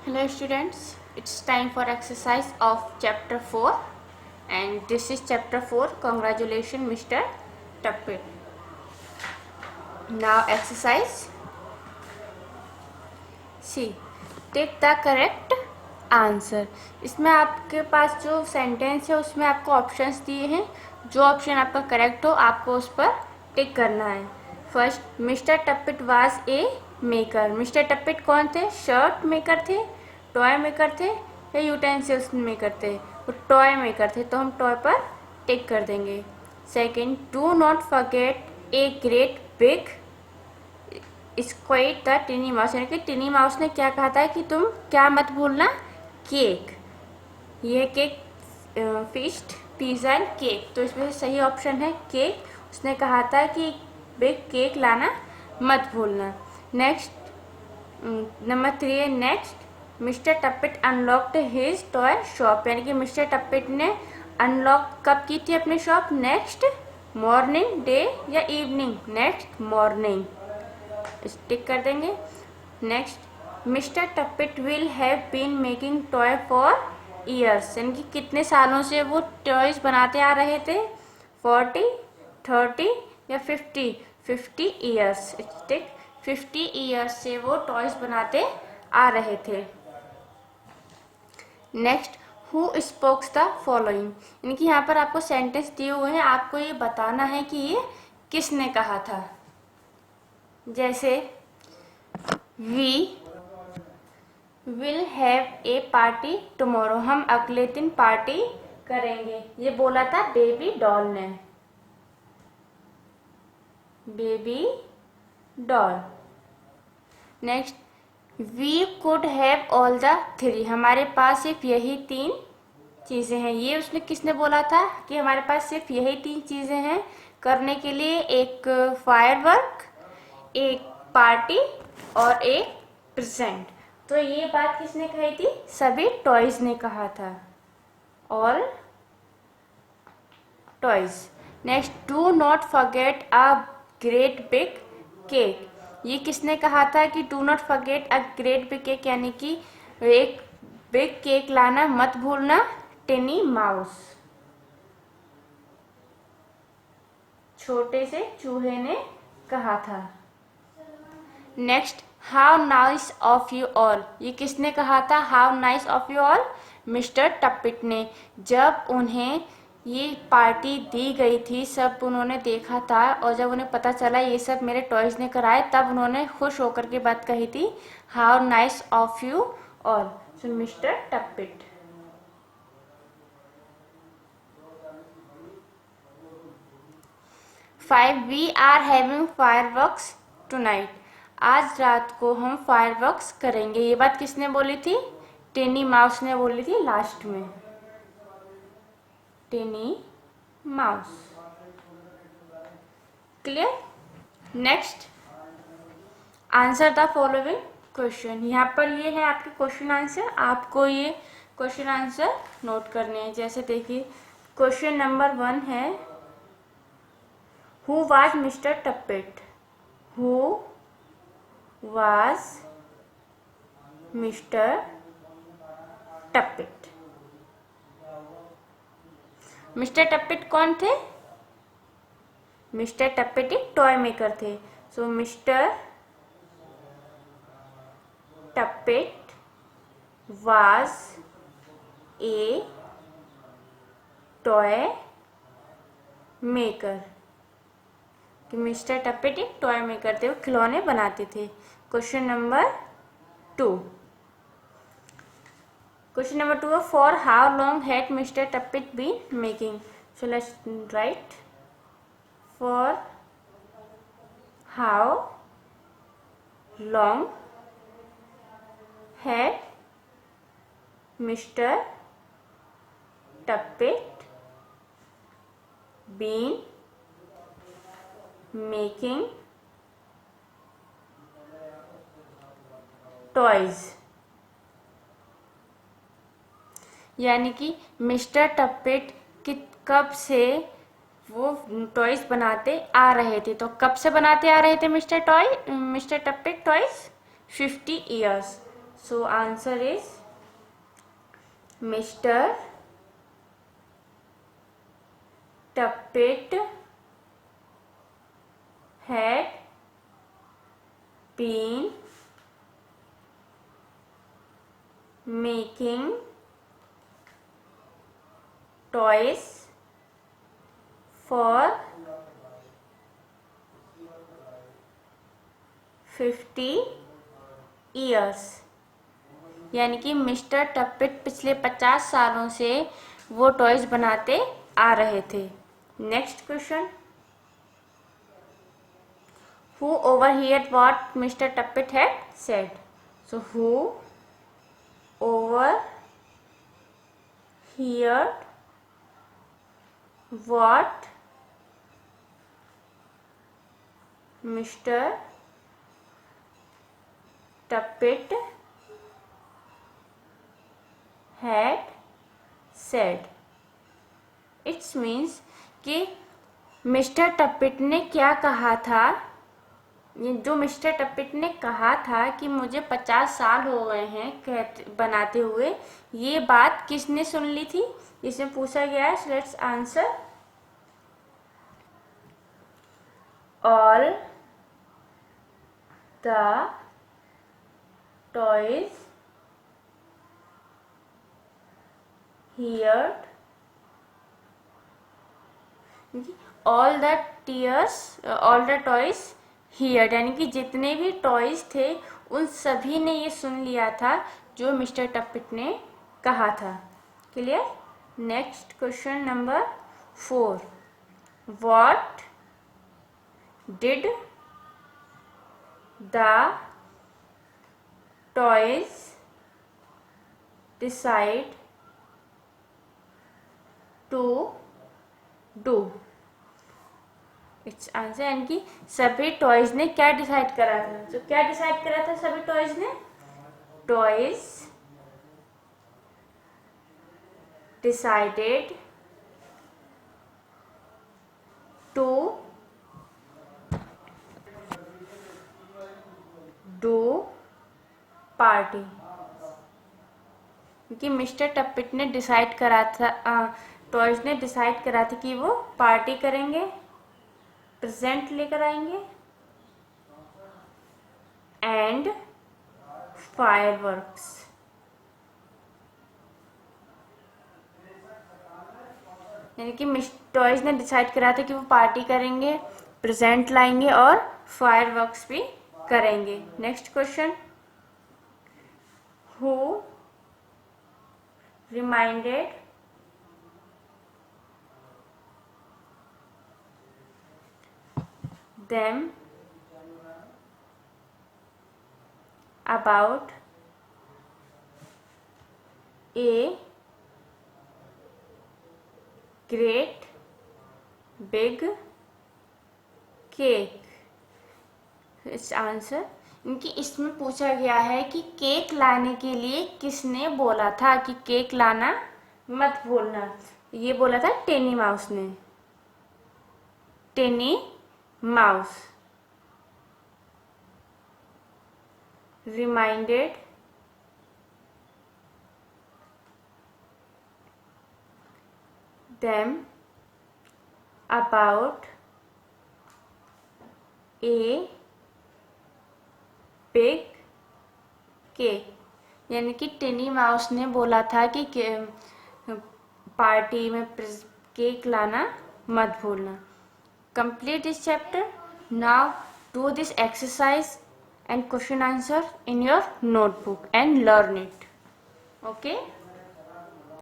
Hello students, it's time for exercise of chapter 4 and this is chapter 4. Congratulations Mr. Tuppet. Now exercise C. Take the correct answer. इसमें आपके पास जो sentence है उसमें आपको options दिए हैं। जो ऑप्शन आपका करेक्ट हो आपको उस पर टिक करना है। First, mister Tappit was a maker. Mister Tappit कौन थे? शर्ट मेकर थे, टॉय मेकर थे या यूटेंसिल्स मेकर थे? वो टॉय मेकर थे, तो हम टॉय पर टिक कर देंगे। Second, do not forget a great big square the टिनी mouse. यानी कि टिनी माउस ने क्या कहा था कि तुम क्या मत भूलना? केक। ये cake, feast, pizza and cake, तो इसमें सही ऑप्शन है केक। उसने कहा था कि बिग केक लाना मत भूलना। नेक्स्ट, नंबर 3 है next, mister Tappit unlocked his toy shop. यानी कि मिस्टर टप्पिट ने अनलॉक कब की थी अपनी शॉप? नेक्स्ट मॉर्निंग, डे या इवनिंग? नेक्स्ट मॉर्निंग, टिक कर देंगे। Next, mister Tappit will have been making toy for years. यानी कि कितने सालों से वो टॉयज बनाते आ रहे थे? 40, 30 या 50? 50 ईयर्स, टिक। 50 ईयर्स से वो टॉयज बनाते आ रहे थे। Next, who spokes the following. यानी कि यहाँ पर आपको सेंटेंस दिए हुए हैं, आपको ये बताना है कि ये किसने कहा था। जैसे we will have a party tomorrow. हम अगले दिन पार्टी करेंगे। ये बोला था बेबी डॉल ने। Baby doll. Next, we could have all the 3। हमारे पास सिर्फ यही 3 चीज़ें हैं। ये उसने किसने बोला था कि हमारे पास सिर्फ यही 3 चीज़ें हैं करने के लिए? एक फायरवर्क, एक पार्टी और एक प्रेजेंट। तो ये बात किसने कही थी? सभी टॉयज ने कहा था, all toys. Next, do not forget a great big cake. ये किसने कहा था कि do not forget a great big cake? यानी कि एक बिग केक लाना मत भूलना। टिनी माउस, छोटे से चूहे ने कहा था। Next, how nice of you all. ये किसने कहा था? How nice of you all? Mister Tappit ने। जब उन्हें ये पार्टी दी गई थी, सब उन्होंने देखा था और जब उन्हें पता चला ये सब मेरे टॉयज ने कराए, तब उन्होंने खुश होकर के बात कही थी, how nice of you all. So mister Tappit. 5, we are having fireworks tonight. आज रात को हम फायरवर्क्स करेंगे। ये बात किसने बोली थी? टिनी माउस ने बोली थी लास्ट में। टिनी mouse. Clear? Next, answer the following question. यहाँ पर ये है आपके क्वेश्चन आंसर। आपको ये क्वेश्चन आंसर नोट करने हैं। जैसे देखिए, क्वेश्चन नंबर 1 है, who was mister Tappit? Who was Mr. Tappit. Mister Tappit कौन थे? मिस्टर टप्पिट एक टॉय मेकर थे। So mister Tappit was a toy maker. कि मिस्टर टप्पिट एक टॉय मेकर थे, वो खिलौने बनाते थे। Question number 2। क्वेश्चन नंबर 2 है, for how long had mister Tappit been making. So let's write, for how long had mister Tappit been making toys. यानी कि मिस्टर टप्पिट कब से वो टॉयज बनाते आ रहे थे। तो कब से बनाते आ रहे थे mister Tappit toys? 50 years. So answer is Mr. Tuppet had been making toys for 50 years। यानी कि मिस्टर टप्पेट पिछले 50 सालों से वो टॉयज बनाते आ रहे थे। Next question, who overheard what Mr. Tuppet had said? So who overheard what Mr. Tuppet had said? It means कि मिस्टर टप्पेट ने क्या कहा था, ये जो मिस्टर टप्पेट ने कहा था कि मुझे 50 साल हो गए हैं बनाते हुए, ये बात किसने सुन ली थी, इसमें पूछा गया है। So let's answer all the toys heard, all the toys here, यानी कि जितने भी टॉयज थे उन सभी ने ये सुन लिया था जो मिस्टर टप्पेट ने कहा था। Clear? Next question number 4, what did the toys decide to do? Its answer, यानी कि सभी टॉयज ने क्या डिसाइड करा था। तो क्या डिसाइड करा था सभी टॉयज ने? Toys decided to do party, क्योंकि मिस्टर टप्पेट ने डिसाइड करा था, टॉयज ने डिसाइड करा था कि वो पार्टी करेंगे, प्रेजेंट लेकर आएंगे एंड फायरवर्क्स। यानी कि टॉयज ने डिसाइड करा था कि वो पार्टी करेंगे, प्रेजेंट लाएंगे और फायरवर्क्स भी करेंगे। Next question, who reminded them about a great big cake? इस आंसर, इनकी इसमें पूछा गया है कि केक लाने के लिए किसने बोला था कि केक लाना मत भूलना। ये बोला था टेनी माउस ने। Teeny mouse reminded them about a big cake, यानी कि टेनी माउस ने बोला था कि पार्टी में केक लाना मत भूलना। Complete this chapter. Now do this exercise and question answer in your notebook and learn it. Okay?